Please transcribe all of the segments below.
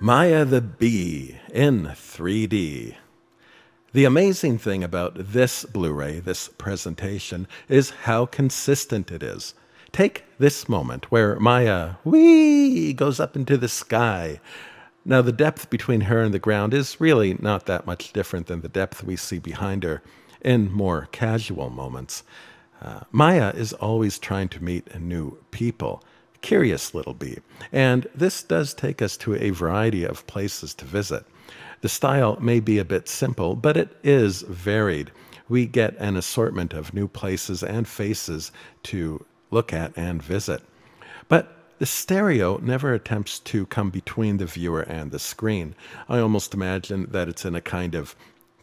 Maya the Bee in 3D. The amazing thing about this Blu-ray, this presentation, is how consistent it is. Take this moment where Maya, whee, goes up into the sky. Now, the depth between her and the ground is really not that much different than the depth we see behind her in more casual moments. Maya is always trying to meet new people. Curious little bee. And this does take us to a variety of places to visit. The style may be a bit simple, but it is varied. We get an assortment of new places and faces to look at and visit. But the stereo never attempts to come between the viewer and the screen. I almost imagine that it's in a kind of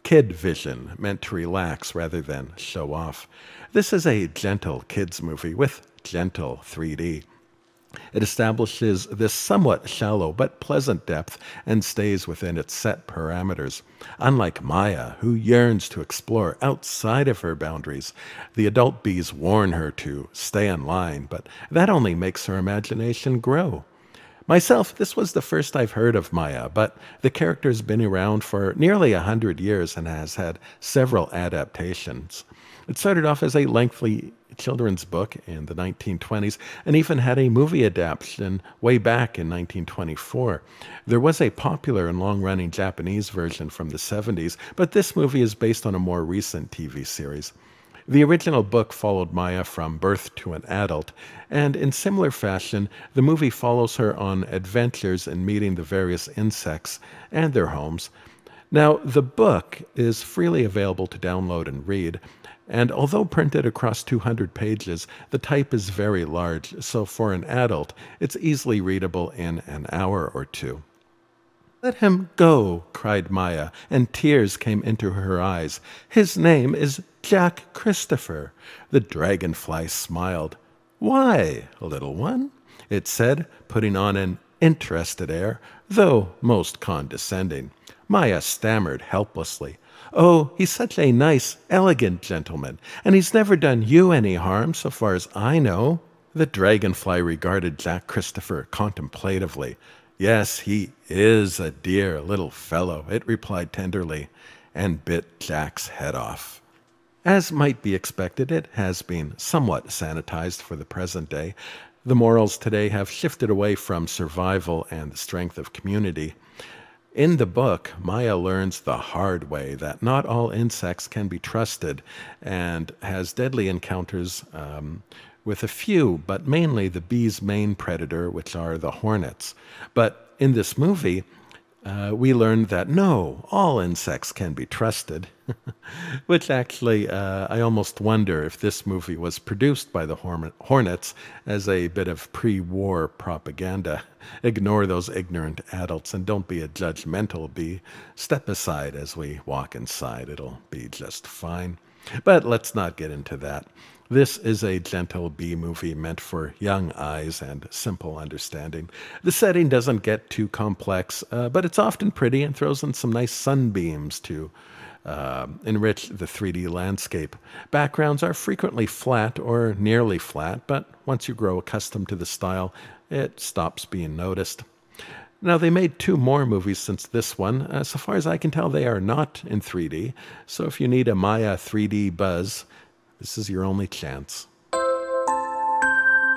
kid vision, meant to relax rather than show off. This is a gentle kids movie with gentle 3D. It establishes this somewhat shallow but pleasant depth and stays within its set parameters. Unlike Maya, who yearns to explore outside of her boundaries, the adult bees warn her to stay in line, but that only makes her imagination grow. Myself, this was the first I've heard of Maya, but the character's been around for nearly 100 years and has had several adaptations. It started off as a lengthy children's book in the 1920s and even had a movie adaptation way back in 1924. There was a popular and long-running Japanese version from the 70s, but this movie is based on a more recent TV series. The original book followed Maya from birth to an adult, and in similar fashion, the movie follows her on adventures in meeting the various insects and their homes. Now, the book is freely available to download and read, and although printed across 200 pages, the type is very large, so for an adult, it's easily readable in an hour or two. "Let him go," cried Maya, and tears came into her eyes. "His name is Jack Christopher." The dragonfly smiled. "Why, little one?" it said, putting on an interested air, though most condescending. Maya stammered helplessly. "Oh, he's such a nice, elegant gentleman, and he's never done you any harm, so far as I know." The dragonfly regarded Jack Christopher contemplatively. "Yes, he is a dear little fellow," it replied tenderly, and bit Jack's head off. As might be expected, it has been somewhat sanitized for the present day. The morals today have shifted away from survival and the strength of community. In the book, Maya learns the hard way that not all insects can be trusted and has deadly encounters with a few, but mainly the bees' main predator, which are the hornets. But in this movie, we learned that no, all insects can be trusted, which actually, I almost wonder if this movie was produced by the Hornets as a bit of pre-war propaganda. Ignore those ignorant adults and don't be a judgmental bee. Step aside as we walk inside. It'll be just fine. But let's not get into that. This is a gentle bee movie meant for young eyes and simple understanding. The setting doesn't get too complex, but it's often pretty and throws in some nice sunbeams to enrich the 3D landscape. Backgrounds are frequently flat or nearly flat, but once you grow accustomed to the style, it stops being noticed. Now, they made 2 more movies since this one. So far as I can tell, they are not in 3D. So if you need a Maya 3D buzz, this is your only chance.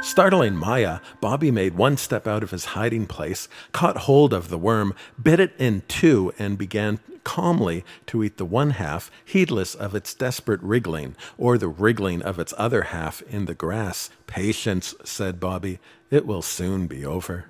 Startling Maya, Bobby made one step out of his hiding place, caught hold of the worm, bit it in 2, and began calmly to eat the one half, heedless of its desperate wriggling, or the wriggling of its other half in the grass. "Patience," said Bobby. "It will soon be over."